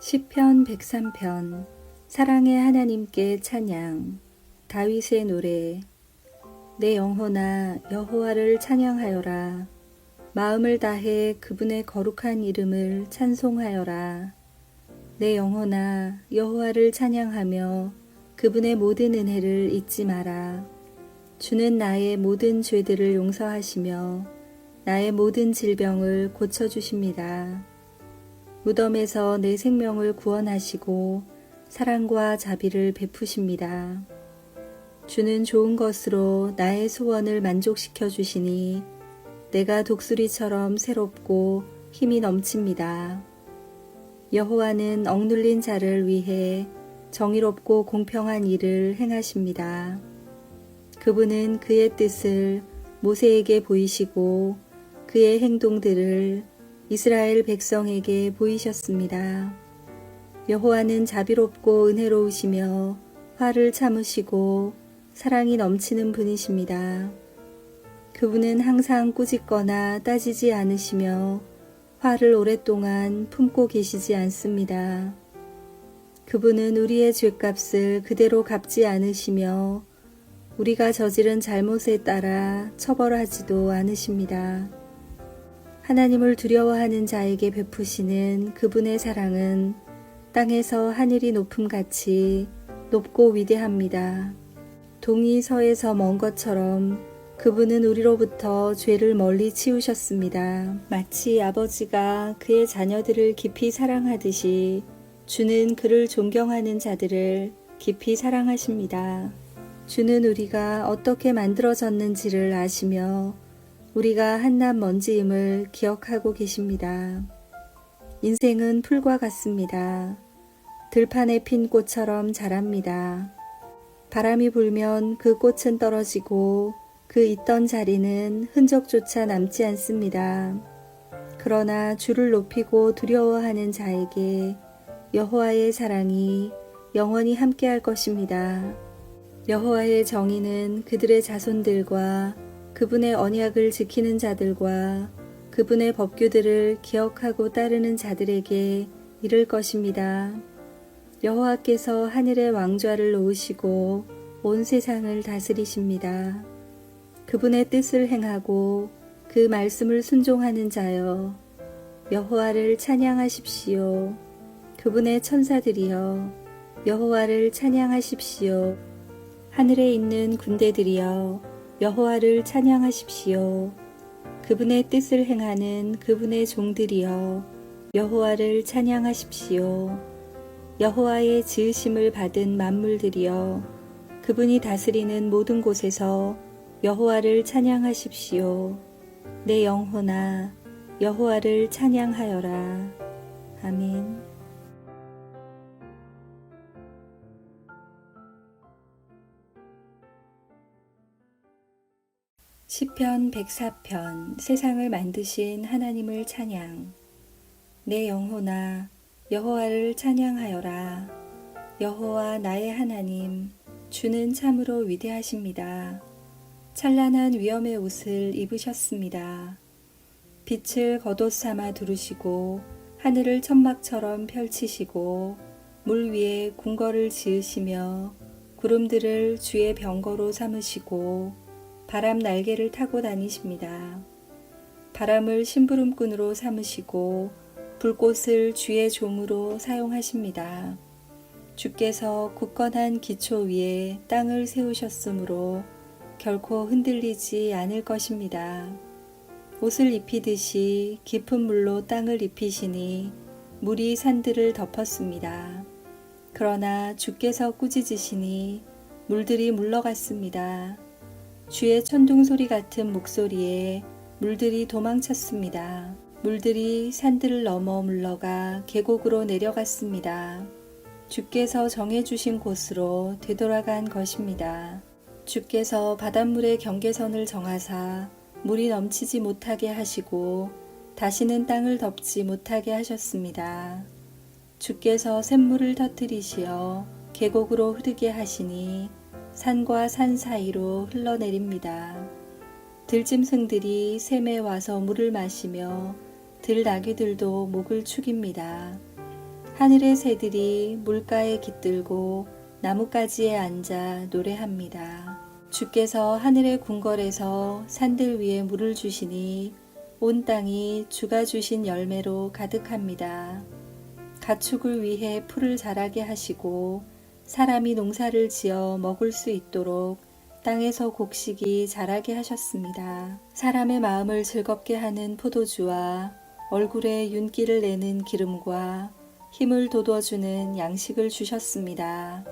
시편 103편 사랑의 하나님께 찬양. 다윗의 노래. 내 영혼아 여호와를 찬양하여라. 마음을 다해 그분의 거룩한 이름을 찬송하여라. 내 영혼아 여호와를 찬양하며 그분의 모든 은혜를 잊지 마라. 주는 나의 모든 죄들을 용서하시며 나의 모든 질병을 고쳐주십니다. 무덤에서 내 생명을 구원하시고 사랑과 자비를 베푸십니다. 주는 좋은 것으로 나의 소원을 만족시켜 주시니 내가 독수리처럼 새롭고 힘이 넘칩니다. 여호와는 억눌린 자를 위해 정의롭고 공평한 일을 행하십니다. 그분은 그의 뜻을 모세에게 보이시고 그의 행동들을 이스라엘 백성에게 보이셨습니다. 여호와는 자비롭고 은혜로우시며 화를 참으시고 사랑이 넘치는 분이십니다. 그분은 항상 꾸짖거나 따지지 않으시며 화를 오랫동안 품고 계시지 않습니다. 그분은 우리의 죄값을 그대로 갚지 않으시며 우리가 저지른 잘못에 따라 처벌하지도 않으십니다. 하나님을 두려워하는 자에게 베푸시는 그분의 사랑은 땅에서 하늘이 높음같이 높고 위대합니다. 동이 서에서 먼 것처럼 그분은 우리로부터 죄를 멀리 치우셨습니다. 마치 아버지가 그의 자녀들을 깊이 사랑하듯이 주는 그를 존경하는 자들을 깊이 사랑하십니다. 주는 우리가 어떻게 만들어졌는지를 아시며 우리가 한낱 먼지임을 기억하고 계십니다. 인생은 풀과 같습니다. 들판에 핀 꽃처럼 자랍니다. 바람이 불면 그 꽃은 떨어지고 그 있던 자리는 흔적조차 남지 않습니다. 그러나 주를 높이고 두려워하는 자에게 여호와의 사랑이 영원히 함께할 것입니다. 여호와의 정의는 그들의 자손들과 그분의 언약을 지키는 자들과 그분의 법규들을 기억하고 따르는 자들에게 이를 것입니다. 여호와께서 하늘의 왕좌를 놓으시고 온 세상을 다스리십니다. 그분의 뜻을 행하고 그 말씀을 순종하는 자여, 여호와를 찬양하십시오. 그분의 천사들이여, 여호와를 찬양하십시오. 하늘에 있는 군대들이여, 여호와를 찬양하십시오. 그분의 뜻을 행하는 그분의 종들이여, 여호와를 찬양하십시오. 여호와의 지으심을 받은 만물들이여, 그분이 다스리는 모든 곳에서 여호와를 찬양하십시오. 내 영혼아 여호와를 찬양하여라. 아멘. 시편 104편 세상을 만드신 하나님을 찬양. 내 영혼아 여호와를 찬양하여라. 여호와 나의 하나님, 주는 참으로 위대하십니다. 찬란한 위엄의 옷을 입으셨습니다. 빛을 겉옷 삼아 두르시고 하늘을 천막처럼 펼치시고 물 위에 궁궐을 지으시며 구름들을 주의 병거로 삼으시고 바람 날개를 타고 다니십니다. 바람을 심부름꾼으로 삼으시고 불꽃을 주의 종으로 사용하십니다. 주께서 굳건한 기초 위에 땅을 세우셨으므로 결코 흔들리지 않을 것입니다. 옷을 입히듯이 깊은 물로 땅을 입히시니 물이 산들을 덮었습니다. 그러나 주께서 꾸짖으시니 물들이 물러갔습니다. 주의 천둥소리 같은 목소리에 물들이 도망쳤습니다. 물들이 산들을 넘어 물러가 계곡으로 내려갔습니다. 주께서 정해주신 곳으로 되돌아간 것입니다. 주께서 바닷물의 경계선을 정하사 물이 넘치지 못하게 하시고 다시는 땅을 덮지 못하게 하셨습니다. 주께서 샘물을 터뜨리시어 계곡으로 흐르게 하시니 산과 산 사이로 흘러내립니다. 들짐승들이 샘에 와서 물을 마시며 들나귀들도 목을 축입니다. 하늘의 새들이 물가에 깃들고 나뭇가지에 앉아 노래합니다. 주께서 하늘의 궁궐에서 산들 위에 물을 주시니 온 땅이 주가 주신 열매로 가득합니다. 가축을 위해 풀을 자라게 하시고 사람이 농사를 지어 먹을 수 있도록 땅에서 곡식이 자라게 하셨습니다. 사람의 마음을 즐겁게 하는 포도주와 얼굴에 윤기를 내는 기름과 힘을 돋워주는 양식을 주셨습니다.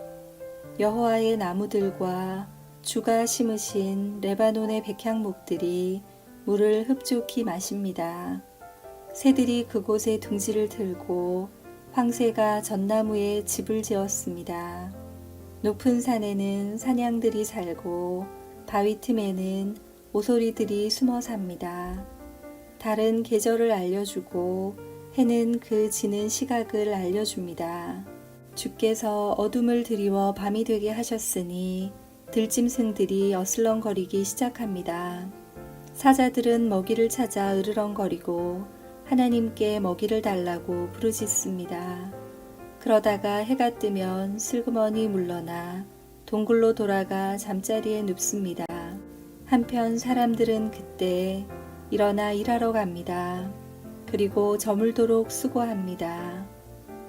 여호와의 나무들과 주가 심으신 레바논의 백향목들이 물을 흡족히 마십니다. 새들이 그곳에 둥지를 틀고 황새가 전나무에 집을 지었습니다. 높은 산에는 사냥들이 살고 바위 틈에는 오소리들이 숨어 삽니다. 달은 계절을 알려주고 해는 그 지는 시각을 알려줍니다. 주께서 어둠을 드리워 밤이 되게 하셨으니 들짐승들이 어슬렁거리기 시작합니다. 사자들은 먹이를 찾아 으르렁거리고 하나님께 먹이를 달라고 부르짖습니다. 그러다가 해가 뜨면 슬그머니 물러나 동굴로 돌아가 잠자리에 눕습니다. 한편 사람들은 그때 일어나 일하러 갑니다. 그리고 저물도록 수고합니다.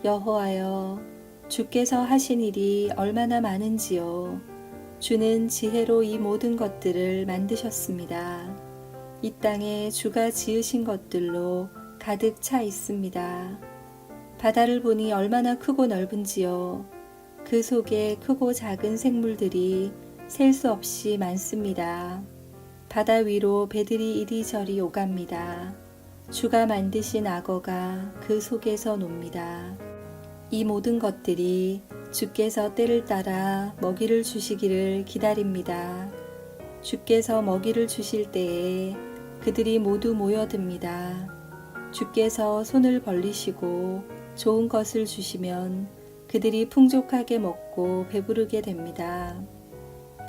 여호와여, 주께서 하신 일이 얼마나 많은지요. 주는 지혜로 이 모든 것들을 만드셨습니다. 이 땅에 주가 지으신 것들로 가득 차 있습니다. 바다를 보니 얼마나 크고 넓은지요. 그 속에 크고 작은 생물들이 셀 수 없이 많습니다. 바다 위로 배들이 이리저리 오갑니다. 주가 만드신 악어가 그 속에서 놉니다. 이 모든 것들이 주께서 때를 따라 먹이를 주시기를 기다립니다. 주께서 먹이를 주실 때에 그들이 모두 모여듭니다. 주께서 손을 벌리시고 좋은 것을 주시면 그들이 풍족하게 먹고 배부르게 됩니다.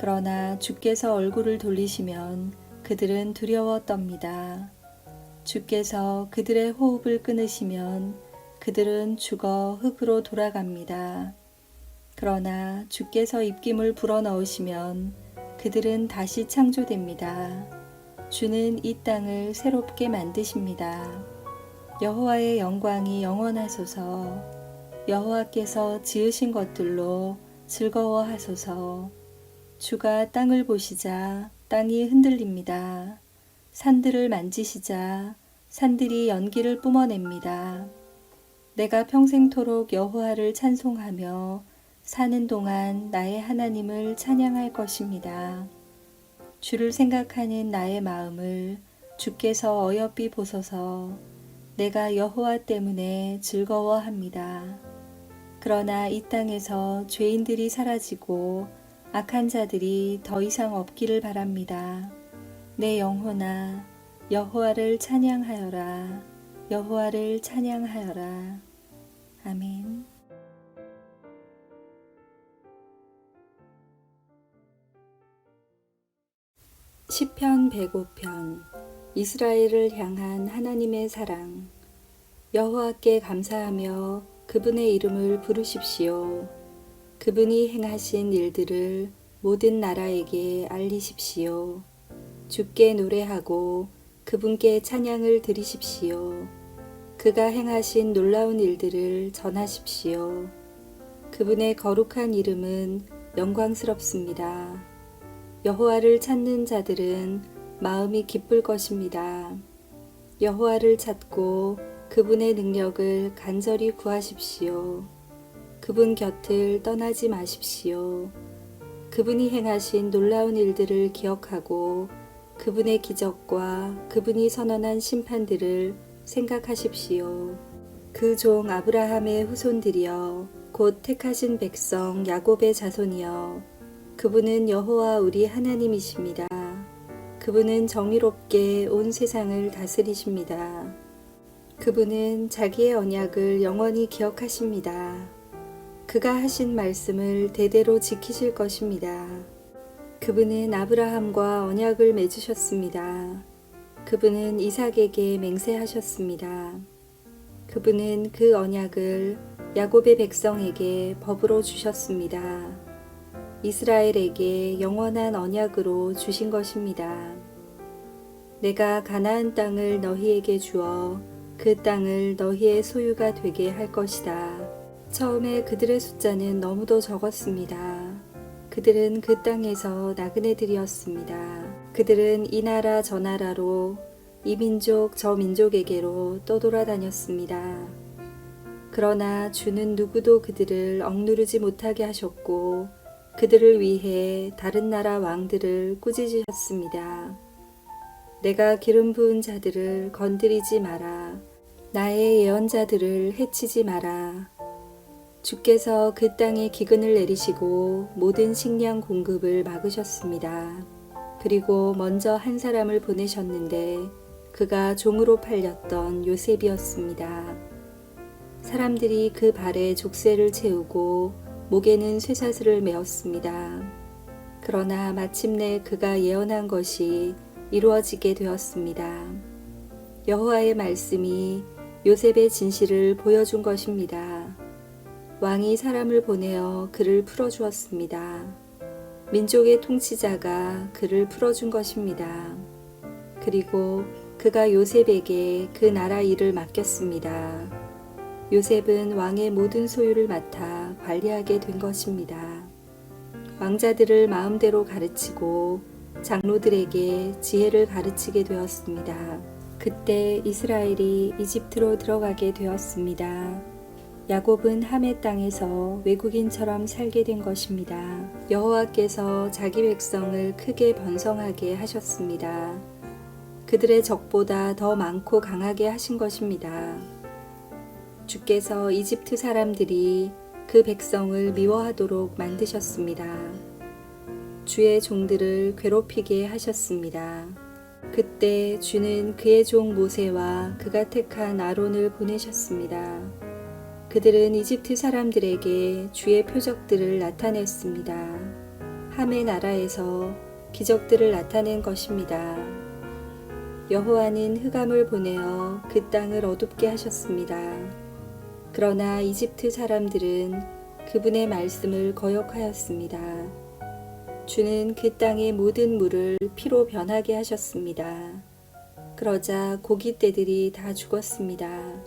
그러나 주께서 얼굴을 돌리시면 그들은 두려워 떱니다. 주께서 그들의 호흡을 끊으시면 그들은 죽어 흙으로 돌아갑니다. 그러나 주께서 입김을 불어넣으시면 그들은 다시 창조됩니다. 주는 이 땅을 새롭게 만드십니다. 여호와의 영광이 영원하소서. 여호와께서 지으신 것들로 즐거워하소서. 주가 땅을 보시자 땅이 흔들립니다. 산들을 만지시자 산들이 연기를 뿜어냅니다. 내가 평생토록 여호와를 찬송하며 사는 동안 나의 하나님을 찬양할 것입니다. 주를 생각하는 나의 마음을 주께서 어여삐 보소서. 내가 여호와 때문에 즐거워합니다. 그러나 이 땅에서 죄인들이 사라지고 악한 자들이 더 이상 없기를 바랍니다. 내 영혼아, 여호와를 찬양하여라. 여호와를 찬양하여라. 아멘. 시편 105편. 이스라엘을 향한 하나님의 사랑. 여호와께 감사하며 그분의 이름을 부르십시오. 그분이 행하신 일들을 모든 나라에게 알리십시오. 주께 노래하고 그분께 찬양을 드리십시오. 그가 행하신 놀라운 일들을 전하십시오. 그분의 거룩한 이름은 영광스럽습니다. 여호와를 찾는 자들은 마음이 기쁠 것입니다. 여호와를 찾고 그분의 능력을 간절히 구하십시오. 그분 곁을 떠나지 마십시오. 그분이 행하신 놀라운 일들을 기억하고 그분의 기적과 그분이 선언한 심판들을 생각하십시오. 그 종 아브라함의 후손들이여, 곧 택하신 백성 야곱의 자손이여, 그분은 여호와 우리 하나님이십니다. 그분은 정의롭게 온 세상을 다스리십니다. 그분은 자기의 언약을 영원히 기억하십니다. 그가 하신 말씀을 대대로 지키실 것입니다. 그분은 아브라함과 언약을 맺으셨습니다. 그분은 이삭에게 맹세하셨습니다. 그분은 그 언약을 야곱의 백성에게 법으로 주셨습니다. 이스라엘에게 영원한 언약으로 주신 것입니다. 내가 가나안 땅을 너희에게 주어 그 땅을 너희의 소유가 되게 할 것이다. 처음에 그들의 숫자는 너무도 적었습니다. 그들은 그 땅에서 나그네들이었습니다. 그들은 이 나라 저 나라로 이 민족 저 민족에게로 떠돌아다녔습니다. 그러나 주는 누구도 그들을 억누르지 못하게 하셨고 그들을 위해 다른 나라 왕들을 꾸짖으셨습니다. 내가 기름 부은 자들을 건드리지 마라. 나의 예언자들을 해치지 마라. 주께서 그 땅에 기근을 내리시고 모든 식량 공급을 막으셨습니다. 그리고 먼저 한 사람을 보내셨는데 그가 종으로 팔렸던 요셉이었습니다. 사람들이 그 발에 족쇄를 채우고 목에는 쇠사슬을 메었습니다. 그러나 마침내 그가 예언한 것이 이루어지게 되었습니다. 여호와의 말씀이 요셉의 진실을 보여준 것입니다. 왕이 사람을 보내어 그를 풀어주었습니다. 민족의 통치자가 그를 풀어준 것입니다. 그리고 그가 요셉에게 그 나라 일을 맡겼습니다. 요셉은 왕의 모든 소유를 맡아 관리하게 된 것입니다. 왕자들을 마음대로 가르치고 장로들에게 지혜를 가르치게 되었습니다. 그때 이스라엘이 이집트로 들어가게 되었습니다. 야곱은 함의 땅에서 외국인처럼 살게 된 것입니다. 여호와께서 자기 백성을 크게 번성하게 하셨습니다. 그들의 적보다 더 많고 강하게 하신 것입니다. 주께서 이집트 사람들이 그 백성을 미워하도록 만드셨습니다. 주의 종들을 괴롭히게 하셨습니다. 그때 주는 그의 종 모세와 그가 택한 아론을 보내셨습니다. 그들은 이집트 사람들에게 주의 표적들을 나타냈습니다. 함의 나라에서 기적들을 나타낸 것입니다. 여호와는 흑암을 보내어 그 땅을 어둡게 하셨습니다. 그러나 이집트 사람들은 그분의 말씀을 거역하였습니다. 주는 그 땅의 모든 물을 피로 변하게 하셨습니다. 그러자 고깃떼들이 다 죽었습니다.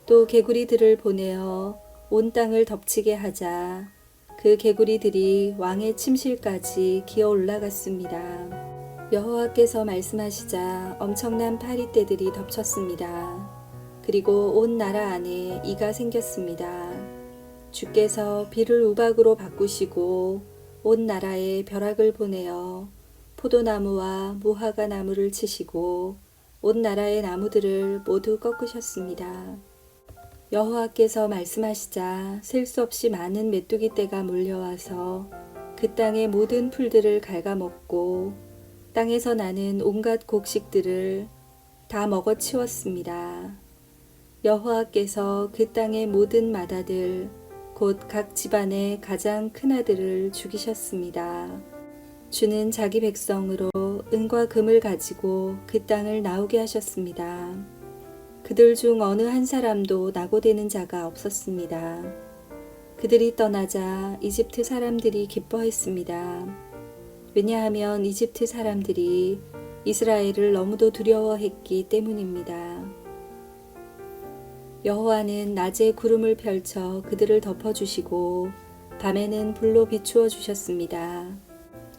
또 개구리들을 보내어 온 땅을 덮치게 하자 그 개구리들이 왕의 침실까지 기어 올라갔습니다. 여호와께서 말씀하시자 엄청난 파리떼들이 덮쳤습니다. 그리고 온 나라 안에 이가 생겼습니다. 주께서 비를 우박으로 바꾸시고 온 나라에 벼락을 보내어 포도나무와 무화과 나무를 치시고 온 나라의 나무들을 모두 꺾으셨습니다. 여호와께서 말씀하시자 셀 수 없이 많은 메뚜기 떼가 몰려와서 그 땅의 모든 풀들을 갉아먹고 땅에서 나는 온갖 곡식들을 다 먹어치웠습니다. 여호와께서 그 땅의 모든 마다들 곧 각 집안의 가장 큰 아들을 죽이셨습니다. 주는 자기 백성으로 은과 금을 가지고 그 땅을 나오게 하셨습니다. 그들 중 어느 한 사람도 낙오되는 자가 없었습니다. 그들이 떠나자 이집트 사람들이 기뻐했습니다. 왜냐하면 이집트 사람들이 이스라엘을 너무도 두려워했기 때문입니다. 여호와는 낮에 구름을 펼쳐 그들을 덮어주시고 밤에는 불로 비추어 주셨습니다.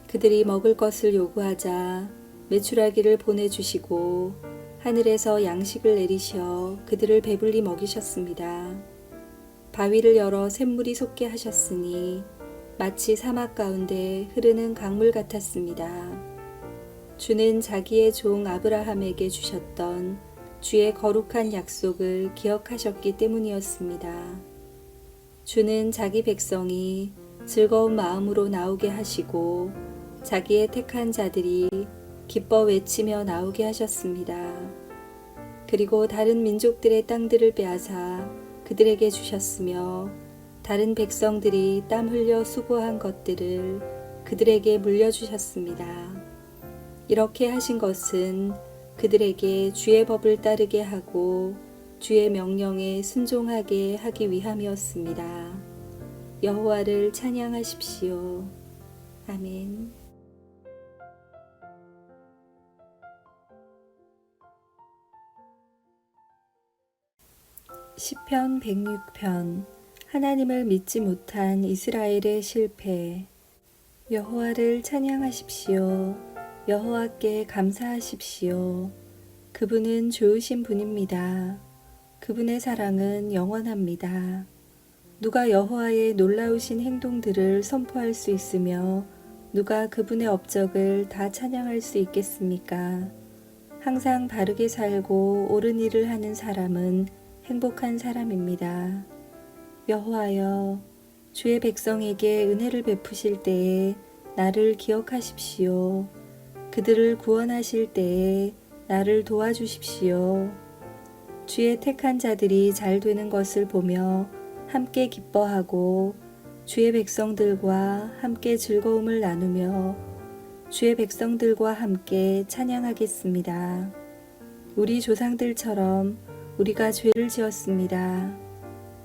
그들이 먹을 것을 요구하자 메추라기를 보내주시고 하늘에서 양식을 내리시어 그들을 배불리 먹이셨습니다. 바위를 열어 샘물이 솟게 하셨으니 마치 사막 가운데 흐르는 강물 같았습니다. 주는 자기의 종 아브라함에게 주셨던 주의 거룩한 약속을 기억하셨기 때문이었습니다. 주는 자기 백성이 즐거운 마음으로 나오게 하시고 자기의 택한 자들이 기뻐 외치며 나오게 하셨습니다. 그리고 다른 민족들의 땅들을 빼앗아 그들에게 주셨으며 다른 백성들이 땀 흘려 수고한 것들을 그들에게 물려주셨습니다. 이렇게 하신 것은 그들에게 주의 법을 따르게 하고 주의 명령에 순종하게 하기 위함이었습니다. 여호와를 찬양하십시오. 아멘. 시편 106편. 하나님을 믿지 못한 이스라엘의 실패. 여호와를 찬양하십시오. 여호와께 감사하십시오. 그분은 좋으신 분입니다. 그분의 사랑은 영원합니다. 누가 여호와의 놀라우신 행동들을 선포할 수 있으며 누가 그분의 업적을 다 찬양할 수 있겠습니까? 항상 바르게 살고 옳은 일을 하는 사람은 행복한 사람입니다. 여호와여, 주의 백성에게 은혜를 베푸실 때에 나를 기억하십시오. 그들을 구원하실 때에 나를 도와주십시오. 주의 택한 자들이 잘 되는 것을 보며 함께 기뻐하고 주의 백성들과 함께 즐거움을 나누며 주의 백성들과 함께 찬양하겠습니다. 우리 조상들처럼 우리가 죄를 지었습니다.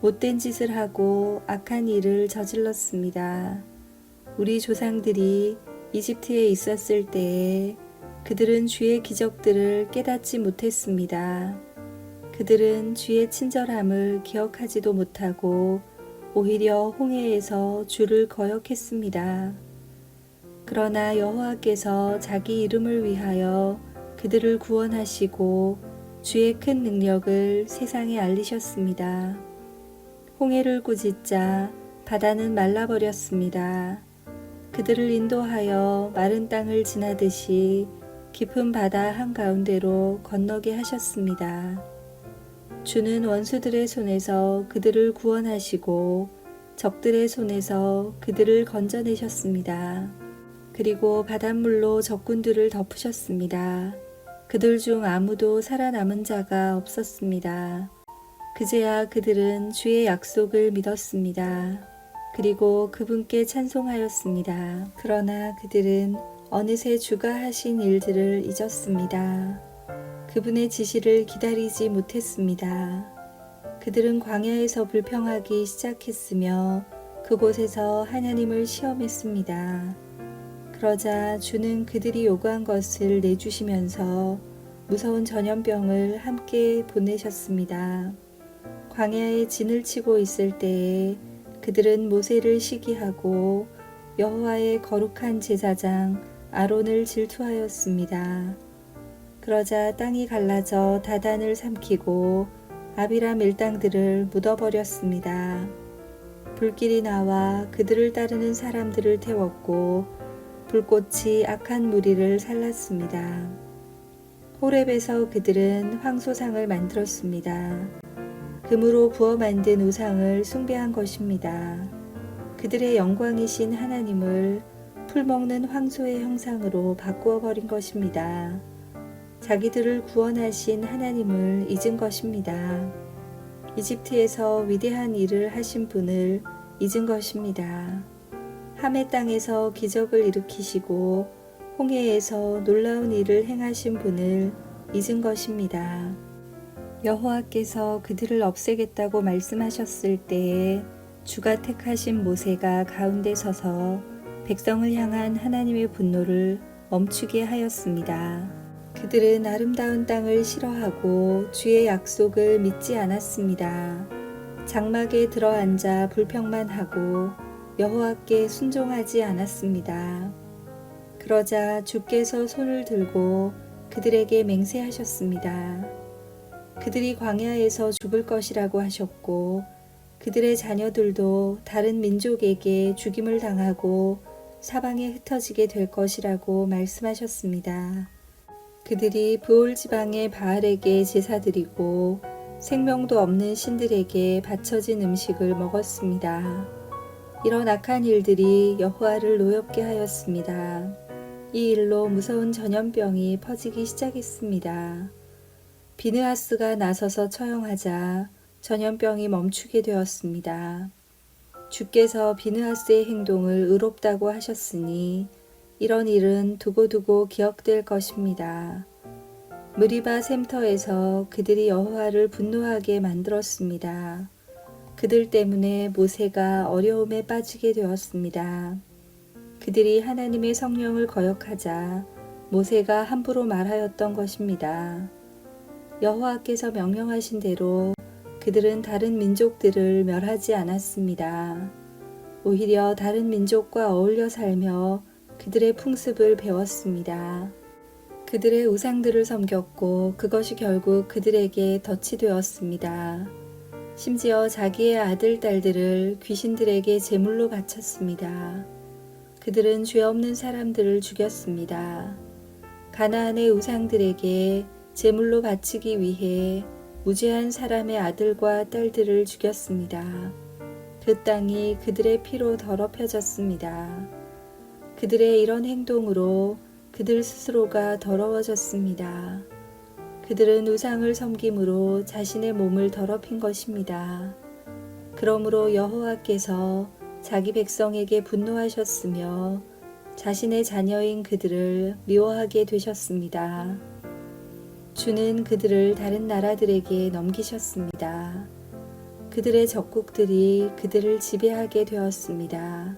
못된 짓을 하고 악한 일을 저질렀습니다. 우리 조상들이 이집트에 있었을 때에 그들은 주의 기적들을 깨닫지 못했습니다. 그들은 주의 친절함을 기억하지도 못하고 오히려 홍해에서 주를 거역했습니다. 그러나 여호와께서 자기 이름을 위하여 그들을 구원하시고 주의 큰 능력을 세상에 알리셨습니다. 홍해를 꾸짖자 바다는 말라버렸습니다. 그들을 인도하여 마른 땅을 지나듯이 깊은 바다 한가운데로 건너게 하셨습니다. 주는 원수들의 손에서 그들을 구원하시고 적들의 손에서 그들을 건져내셨습니다. 그리고 바닷물로 적군들을 덮으셨습니다. 그들 중 아무도 살아남은 자가 없었습니다. 그제야 그들은 주의 약속을 믿었습니다. 그리고 그분께 찬송하였습니다. 그러나 그들은 어느새 주가 하신 일들을 잊었습니다. 그분의 지시를 기다리지 못했습니다. 그들은 광야에서 불평하기 시작했으며 그곳에서 하나님을 시험했습니다. 그러자 주는 그들이 요구한 것을 내주시면서 무서운 전염병을 함께 보내셨습니다. 광야에 진을 치고 있을 때에 그들은 모세를 시기하고 여호와의 거룩한 제사장 아론을 질투하였습니다. 그러자 땅이 갈라져 다단을 삼키고 아비람 일당들을 묻어버렸습니다. 불길이 나와 그들을 따르는 사람들을 태웠고 불꽃이 악한 무리를 살랐습니다. 호렙에서 그들은 황소상을 만들었습니다. 금으로 부어 만든 우상을 숭배한 것입니다. 그들의 영광이신 하나님을 풀먹는 황소의 형상으로 바꾸어 버린 것입니다. 자기들을 구원하신 하나님을 잊은 것입니다. 이집트에서 위대한 일을 하신 분을 잊은 것입니다. 함의 땅에서 기적을 일으키시고 홍해에서 놀라운 일을 행하신 분을 잊은 것입니다. 여호와께서 그들을 없애겠다고 말씀하셨을 때에 주가 택하신 모세가 가운데 서서 백성을 향한 하나님의 분노를 멈추게 하였습니다. 그들은 아름다운 땅을 싫어하고 주의 약속을 믿지 않았습니다. 장막에 들어앉아 불평만 하고 여호와께 순종하지 않았습니다. 그러자 주께서 손을 들고 그들에게 맹세하셨습니다. 그들이 광야에서 죽을 것이라고 하셨고 그들의 자녀들도 다른 민족에게 죽임을 당하고 사방에 흩어지게 될 것이라고 말씀하셨습니다. 그들이 브올 지방의 바알에게 제사드리고 생명도 없는 신들에게 바쳐진 음식을 먹었습니다. 이런 악한 일들이 여호와를 노엽게 하였습니다. 이 일로 무서운 전염병이 퍼지기 시작했습니다. 비느하스가 나서서 처형하자 전염병이 멈추게 되었습니다. 주께서 비느하스의 행동을 의롭다고 하셨으니 이런 일은 두고두고 기억될 것입니다. 무리바 샘터에서 그들이 여호와를 분노하게 만들었습니다. 그들 때문에 모세가 어려움에 빠지게 되었습니다. 그들이 하나님의 성령을 거역하자 모세가 함부로 말하였던 것입니다. 여호와께서 명령하신 대로 그들은 다른 민족들을 멸하지 않았습니다. 오히려 다른 민족과 어울려 살며 그들의 풍습을 배웠습니다. 그들의 우상들을 섬겼고 그것이 결국 그들에게 덫이 되었습니다. 심지어 자기의 아들, 딸들을 귀신들에게 제물로 바쳤습니다. 그들은 죄 없는 사람들을 죽였습니다. 가나안의 우상들에게 제물로 바치기 위해 무죄한 사람의 아들과 딸들을 죽였습니다. 그 땅이 그들의 피로 더럽혀졌습니다. 그들의 이런 행동으로 그들 스스로가 더러워졌습니다. 그들은 우상을 섬김으로 자신의 몸을 더럽힌 것입니다. 그러므로 여호와께서 자기 백성에게 분노하셨으며 자신의 자녀인 그들을 미워하게 되셨습니다. 주는 그들을 다른 나라들에게 넘기셨습니다. 그들의 적국들이 그들을 지배하게 되었습니다.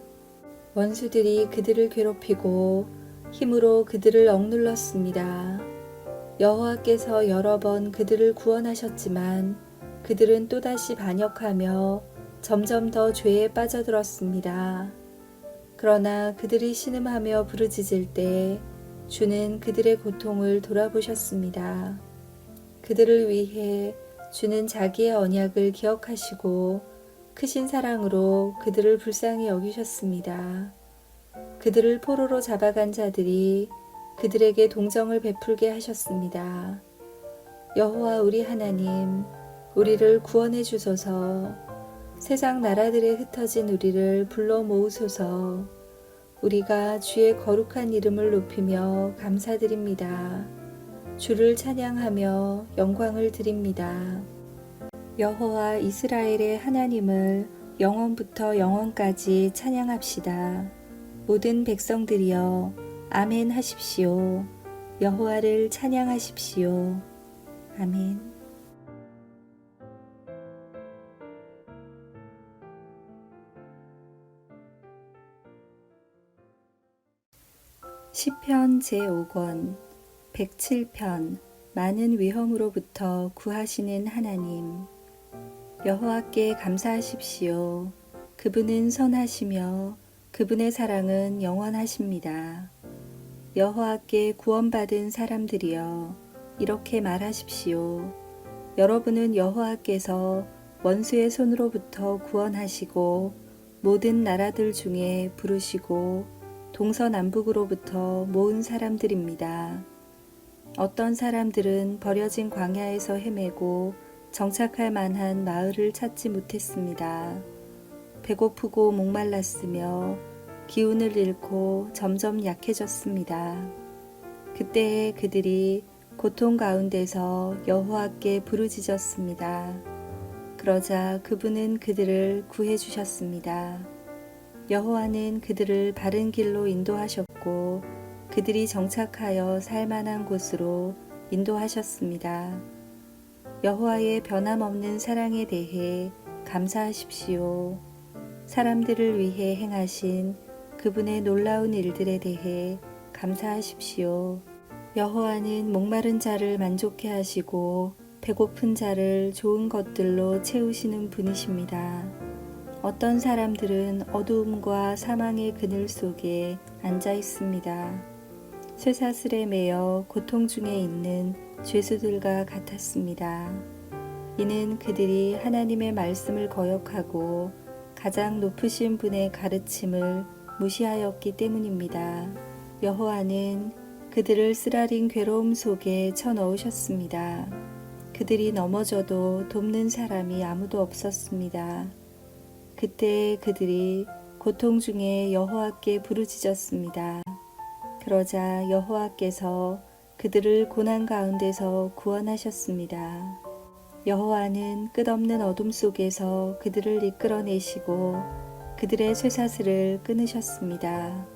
원수들이 그들을 괴롭히고 힘으로 그들을 억눌렀습니다. 여호와께서 여러 번 그들을 구원하셨지만 그들은 또다시 반역하며 점점 더 죄에 빠져들었습니다. 그러나 그들이 신음하며 부르짖을 때 주는 그들의 고통을 돌아보셨습니다. 그들을 위해 주는 자기의 언약을 기억하시고 크신 사랑으로 그들을 불쌍히 여기셨습니다. 그들을 포로로 잡아간 자들이 그들에게 동정을 베풀게 하셨습니다. 여호와 우리 하나님, 우리를 구원해 주소서. 세상 나라들에 흩어진 우리를 불러 모으소서. 우리가 주의 거룩한 이름을 높이며 감사드립니다. 주를 찬양하며 영광을 드립니다. 여호와 이스라엘의 하나님을 영원부터 영원까지 찬양합시다. 모든 백성들이여 아멘 하십시오. 여호와를 찬양하십시오. 아멘. 시편 제5권 107편 많은 위험으로부터 구하시는 하나님. 여호와께 감사하십시오. 그분은 선하시며 그분의 사랑은 영원하십니다. 여호와께 구원받은 사람들이여 이렇게 말하십시오. 여러분은 여호와께서 원수의 손으로부터 구원하시고 모든 나라들 중에 부르시고 동서남북으로부터 모은 사람들입니다. 어떤 사람들은 버려진 광야에서 헤매고 정착할 만한 마을을 찾지 못했습니다. 배고프고 목말랐으며 기운을 잃고 점점 약해졌습니다. 그때에 그들이 고통 가운데서 여호와께 부르짖었습니다. 그러자 그분은 그들을 구해 주셨습니다. 여호와는 그들을 바른 길로 인도하셨고 그들이 정착하여 살 만한 곳으로 인도하셨습니다. 여호와의 변함없는 사랑에 대해 감사하십시오. 사람들을 위해 행하신 그분의 놀라운 일들에 대해 감사하십시오. 여호와는 목마른 자를 만족해 하시고 배고픈 자를 좋은 것들로 채우시는 분이십니다. 어떤 사람들은 어두움과 사망의 그늘 속에 앉아 있습니다. 쇠사슬에 매여 고통 중에 있는 죄수들과 같았습니다. 이는 그들이 하나님의 말씀을 거역하고 가장 높으신 분의 가르침을 무시하였기 때문입니다. 여호와는 그들을 쓰라린 괴로움 속에 쳐넣으셨습니다. 그들이 넘어져도 돕는 사람이 아무도 없었습니다. 그때 그들이 고통 중에 여호와께 부르짖었습니다. 그러자 여호와께서 그들을 고난 가운데서 구원하셨습니다. 여호와는 끝없는 어둠 속에서 그들을 이끌어내시고 그들의 쇠사슬을 끊으셨습니다.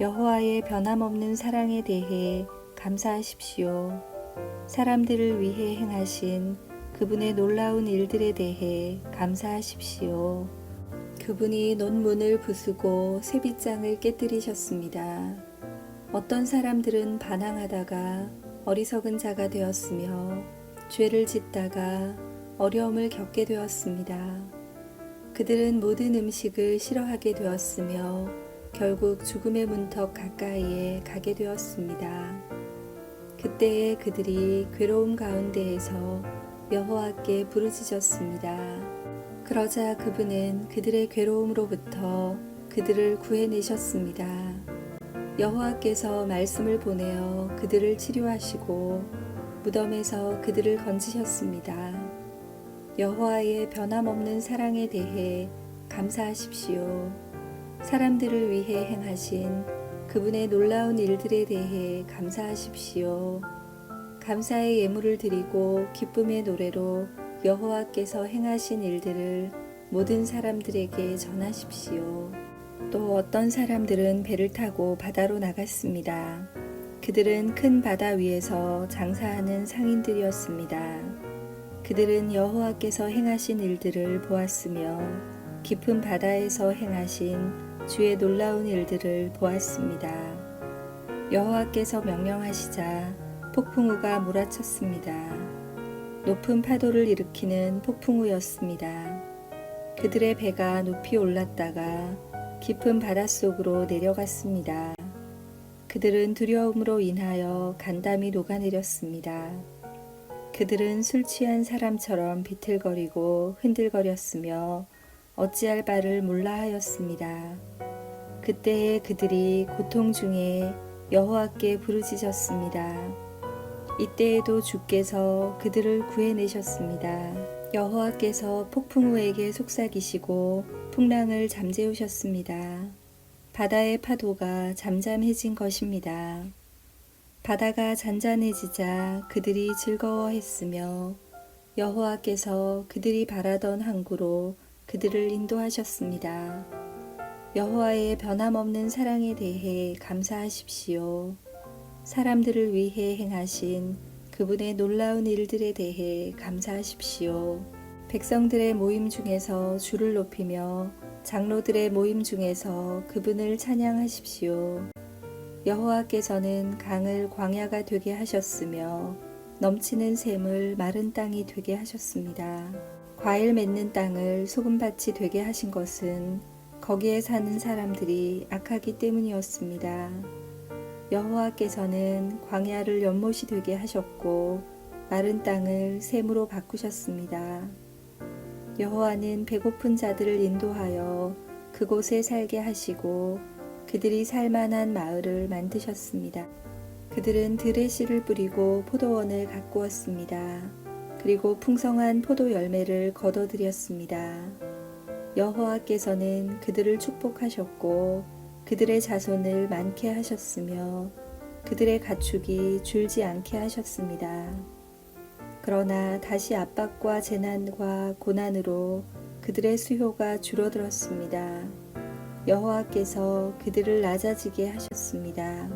여호와의 변함없는 사랑에 대해 감사하십시오. 사람들을 위해 행하신 그분의 놀라운 일들에 대해 감사하십시오. 그분이 논문을 부수고 쇠빗장을 깨뜨리셨습니다. 어떤 사람들은 반항하다가 어리석은 자가 되었으며 죄를 짓다가 어려움을 겪게 되었습니다. 그들은 모든 음식을 싫어하게 되었으며 결국 죽음의 문턱 가까이에 가게 되었습니다. 그때에 그들이 괴로움 가운데에서 여호와께 부르짖었습니다. 그러자 그분은 그들의 괴로움으로부터 그들을 구해내셨습니다. 여호와께서 말씀을 보내어 그들을 치료하시고 무덤에서 그들을 건지셨습니다. 여호와의 변함없는 사랑에 대해 감사하십시오. 사람들을 위해 행하신 그분의 놀라운 일들에 대해 감사하십시오. 감사의 예물을 드리고 기쁨의 노래로 여호와께서 행하신 일들을 모든 사람들에게 전하십시오. 또 어떤 사람들은 배를 타고 바다로 나갔습니다. 그들은 큰 바다 위에서 장사하는 상인들이었습니다. 그들은 여호와께서 행하신 일들을 보았으며 깊은 바다에서 행하신 주의 놀라운 일들을 보았습니다. 여호와께서 명령하시자 폭풍우가 몰아쳤습니다. 높은 파도를 일으키는 폭풍우였습니다. 그들의 배가 높이 올랐다가 깊은 바닷속으로 내려갔습니다. 그들은 두려움으로 인하여 간담이 녹아내렸습니다. 그들은 술 취한 사람처럼 비틀거리고 흔들거렸으며 어찌할 바를 몰라 하였습니다. 그때에 그들이 고통 중에 여호와께 부르짖었습니다. 이때에도 주께서 그들을 구해내셨습니다. 여호와께서 폭풍우에게 속삭이시고 풍랑을 잠재우셨습니다. 바다의 파도가 잠잠해진 것입니다. 바다가 잔잔해지자 그들이 즐거워했으며 여호와께서 그들이 바라던 항구로 그들을 인도하셨습니다. 여호와의 변함없는 사랑에 대해 감사하십시오. 사람들을 위해 행하신 그분의 놀라운 일들에 대해 감사하십시오. 백성들의 모임 중에서 주를 높이며 장로들의 모임 중에서 그분을 찬양하십시오. 여호와께서는 강을 광야가 되게 하셨으며 넘치는 샘을 마른 땅이 되게 하셨습니다. 과일 맺는 땅을 소금밭이 되게 하신 것은 거기에 사는 사람들이 악하기 때문이었습니다. 여호와께서는 광야를 연못이 되게 하셨고 마른 땅을 샘으로 바꾸셨습니다. 여호와는 배고픈 자들을 인도하여 그곳에 살게 하시고 그들이 살만한 마을을 만드셨습니다. 그들은 들에 씨를 뿌리고 포도원을 가꾸었습니다. 그리고 풍성한 포도 열매를 거둬들였습니다. 여호와께서는 그들을 축복하셨고 그들의 자손을 많게 하셨으며 그들의 가축이 줄지 않게 하셨습니다. 그러나 다시 압박과 재난과 고난으로 그들의 수요가 줄어들었습니다. 여호와께서 그들을 낮아지게 하셨습니다.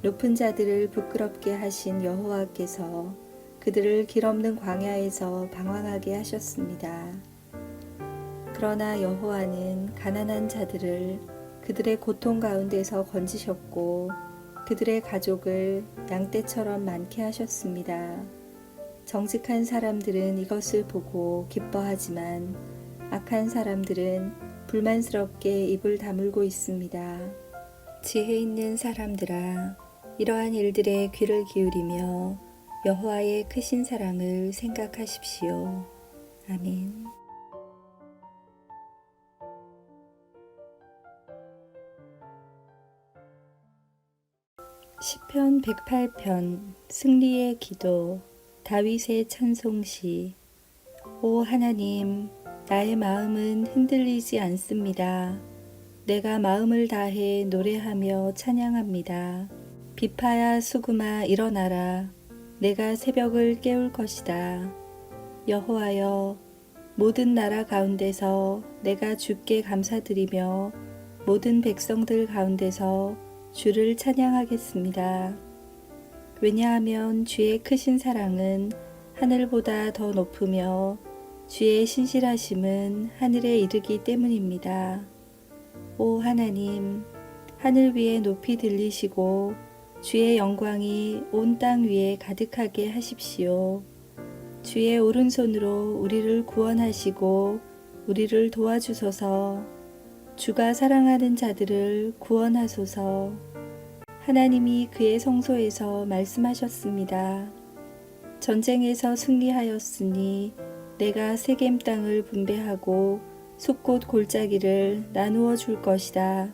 높은 자들을 부끄럽게 하신 여호와께서 그들을 길없는 광야에서 방황하게 하셨습니다. 그러나 여호와는 가난한 자들을 그들의 고통 가운데서 건지셨고 그들의 가족을 양떼처럼 많게 하셨습니다. 정직한 사람들은 이것을 보고 기뻐하지만 악한 사람들은 불만스럽게 입을 다물고 있습니다. 지혜 있는 사람들아, 이러한 일들에 귀를 기울이며 여호와의 크신 사랑을 생각하십시오. 아멘. 시편 108편 승리의 기도 다윗의 찬송시. 오 하나님, 나의 마음은 흔들리지 않습니다. 내가 마음을 다해 노래하며 찬양합니다. 비파야 수금아 일어나라. 내가 새벽을 깨울 것이다. 여호와여, 모든 나라 가운데서 내가 주께 감사드리며 모든 백성들 가운데서 주를 찬양하겠습니다. 왜냐하면 주의 크신 사랑은 하늘보다 더 높으며 주의 신실하심은 하늘에 이르기 때문입니다. 오 하나님, 하늘 위에 높이 들리시고 주의 영광이 온 땅 위에 가득하게 하십시오. 주의 오른손으로 우리를 구원하시고 우리를 도와주소서. 주가 사랑하는 자들을 구원하소서. 하나님이 그의 성소에서 말씀하셨습니다. 전쟁에서 승리하였으니 내가 세겜 땅을 분배하고 숲곳 골짜기를 나누어 줄 것이다.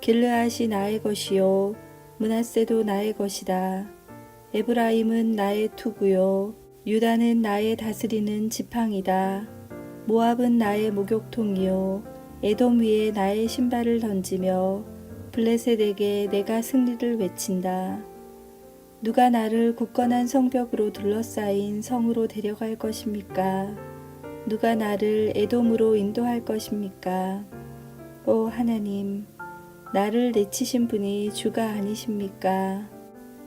길르앗이 나의 것이요 므낫세도 나의 것이다. 에브라임은 나의 투구요 유다는 나의 다스리는 지팡이다. 모압은 나의 목욕통이요 에돔 위에 나의 신발을 던지며 블레셋에게 내가 승리를 외친다. 누가 나를 굳건한 성벽으로 둘러싸인 성으로 데려갈 것입니까? 누가 나를 에돔으로 인도할 것입니까? 오 하나님, 나를 내치신 분이 주가 아니십니까?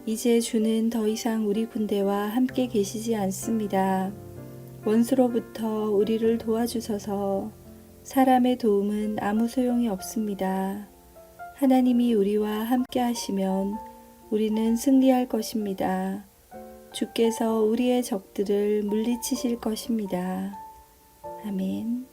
이제 주는 더 이상 우리 군대와 함께 계시지 않습니다. 원수로부터 우리를 도와주소서. 사람의 도움은 아무 소용이 없습니다. 하나님이 우리와 함께 하시면 우리는 승리할 것입니다. 주께서 우리의 적들을 물리치실 것입니다. 아멘.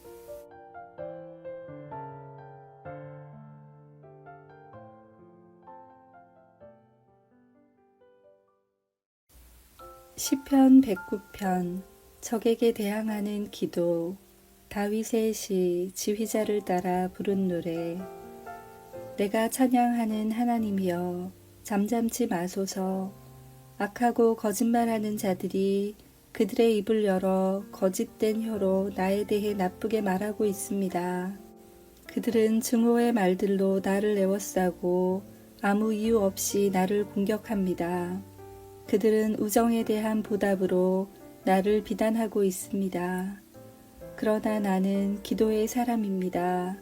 시편 109편 적에게 대항하는 기도. 다윗의 시 지휘자를 따라 부른 노래. 내가 찬양하는 하나님이여 잠잠지 마소서. 악하고 거짓말하는 자들이 그들의 입을 열어 거짓된 혀로 나에 대해 나쁘게 말하고 있습니다. 그들은 증오의 말들로 나를 애워싸고 아무 이유 없이 나를 공격합니다. 그들은 우정에 대한 보답으로 나를 비난하고 있습니다. 그러나 나는 기도의 사람입니다.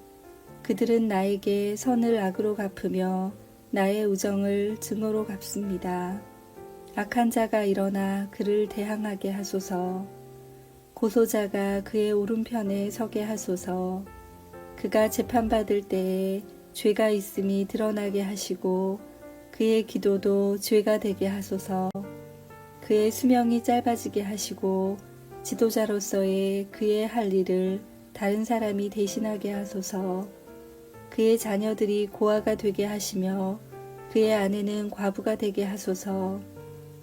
그들은 나에게 선을 악으로 갚으며 나의 우정을 증오로 갚습니다. 악한 자가 일어나 그를 대항하게 하소서. 고소자가 그의 오른편에 서게 하소서. 그가 재판받을 때에 죄가 있음이 드러나게 하시고 그의 기도도 죄가 되게 하소서. 그의 수명이 짧아지게 하시고 지도자로서의 그의 할 일을 다른 사람이 대신하게 하소서. 그의 자녀들이 고아가 되게 하시며 그의 아내는 과부가 되게 하소서.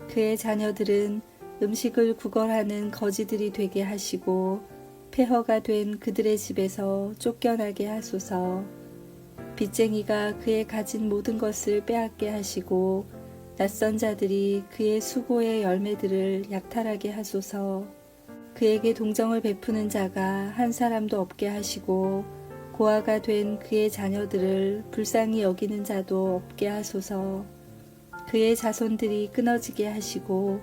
그의 자녀들은 음식을 구걸하는 거지들이 되게 하시고 폐허가 된 그들의 집에서 쫓겨나게 하소서. 빚쟁이가 그의 가진 모든 것을 빼앗게 하시고 낯선 자들이 그의 수고의 열매들을 약탈하게 하소서. 그에게 동정을 베푸는 자가 한 사람도 없게 하시고 고아가 된 그의 자녀들을 불쌍히 여기는 자도 없게 하소서. 그의 자손들이 끊어지게 하시고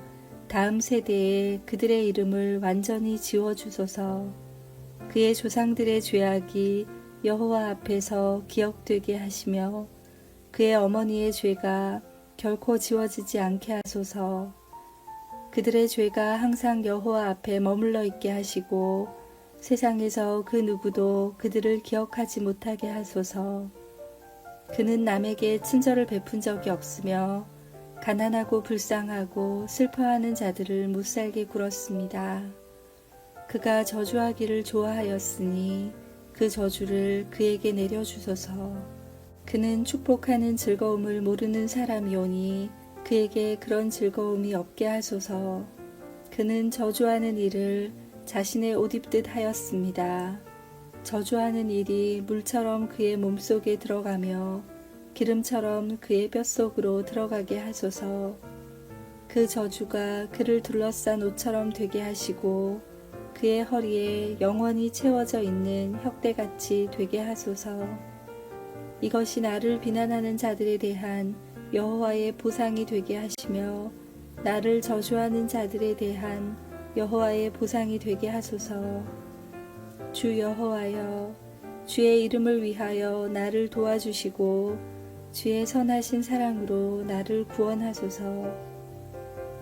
다음 세대에 그들의 이름을 완전히 지워주소서. 그의 조상들의 죄악이 여호와 앞에서 기억되게 하시며 그의 어머니의 죄가 결코 지워지지 않게 하소서. 그들의 죄가 항상 여호와 앞에 머물러 있게 하시고 세상에서 그 누구도 그들을 기억하지 못하게 하소서. 그는 남에게 친절을 베푼 적이 없으며 가난하고 불쌍하고 슬퍼하는 자들을 못살게 굴었습니다. 그가 저주하기를 좋아하였으니 그 저주를 그에게 내려주소서. 그는 축복하는 즐거움을 모르는 사람이오니 그에게 그런 즐거움이 없게 하소서. 그는 저주하는 일을 자신의 옷 입듯 하였습니다. 저주하는 일이 물처럼 그의 몸속에 들어가며 기름처럼 그의 뼛속으로 들어가게 하소서. 그 저주가 그를 둘러싼 옷처럼 되게 하시고 그의 허리에 영원히 채워져 있는 혁대같이 되게 하소서. 이것이 나를 비난하는 자들에 대한 여호와의 보상이 되게 하시며 나를 저주하는 자들에 대한 여호와의 보상이 되게 하소서. 주 여호와여, 주의 이름을 위하여 나를 도와주시고 주의 선하신 사랑으로 나를 구원하소서.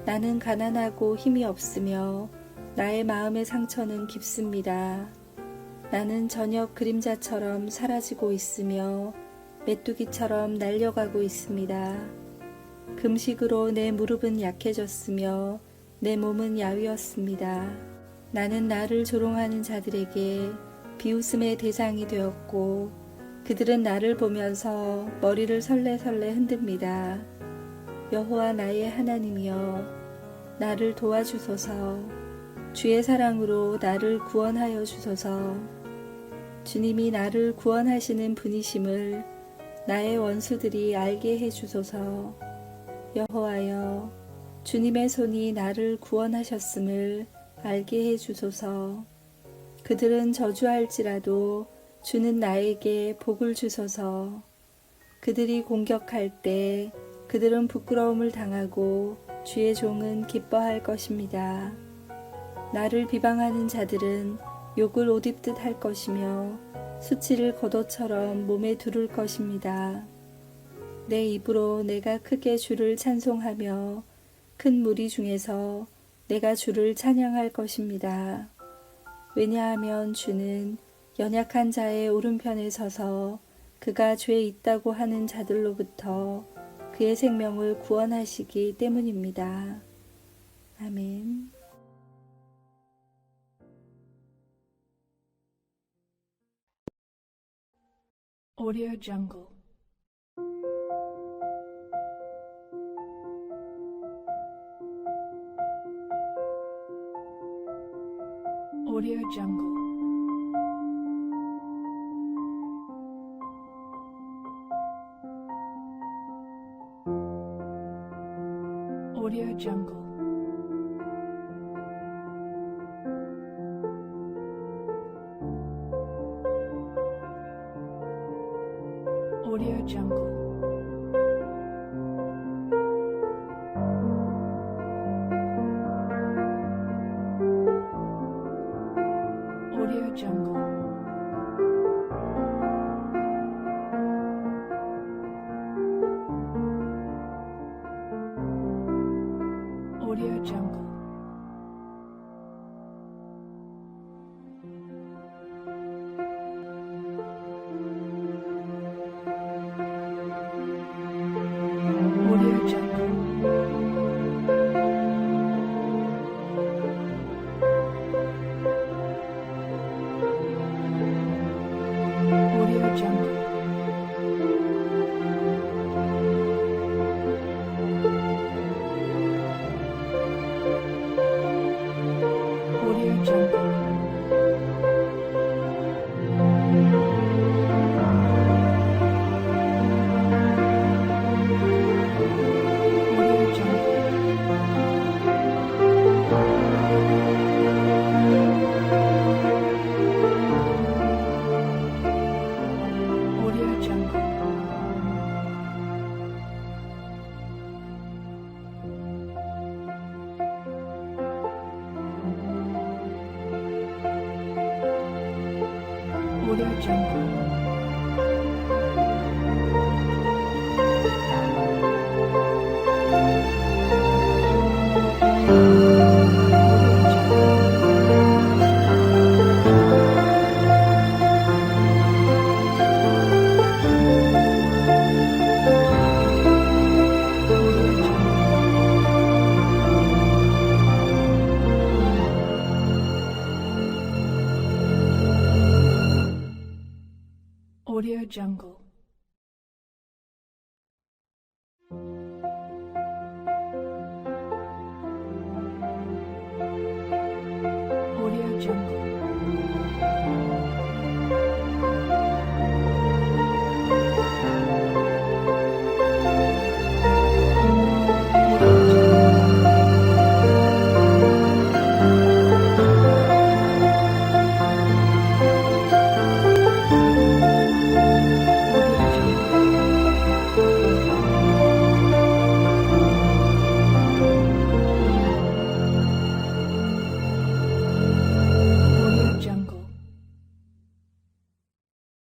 나는 가난하고 힘이 없으며 나의 마음의 상처는 깊습니다. 나는 저녁 그림자처럼 사라지고 있으며 메뚜기처럼 날려가고 있습니다. 금식으로 내 무릎은 약해졌으며 내 몸은 야위었습니다. 나는 나를 조롱하는 자들에게 비웃음의 대상이 되었고 그들은 나를 보면서 머리를 설레설레 흔듭니다. 여호와 나의 하나님이여 나를 도와주소서. 주의 사랑으로 나를 구원하여 주소서. 주님이 나를 구원하시는 분이심을 나의 원수들이 알게 해 주소서. 여호와여 주님의 손이 나를 구원하셨음을 알게 해 주소서. 그들은 저주할지라도 주는 나에게 복을 주소서. 그들이 공격할 때 그들은 부끄러움을 당하고 주의 종은 기뻐할 것입니다. 나를 비방하는 자들은 욕을 옷 입듯 할 것이며 수치를 겉옷처럼 몸에 두를 것입니다. 내 입으로 내가 크게 주를 찬송하며 큰 무리 중에서 내가 주를 찬양할 것입니다. 왜냐하면 주는 연약한 자의 오른편에 서서 그가 죄 있다고 하는 자들로부터 그의 생명을 구원하시기 때문입니다. 아멘. Audio Jungle. Audio Jungle. Audio Jungle. Audio Jungle. Audio Jungle. Audio Jungle. Audio Jungle. Audio Jungle. Audio Jungle. Audio Jungle. Audio Jungle. Audio Jungle. Audio Jungle. Audio Jungle.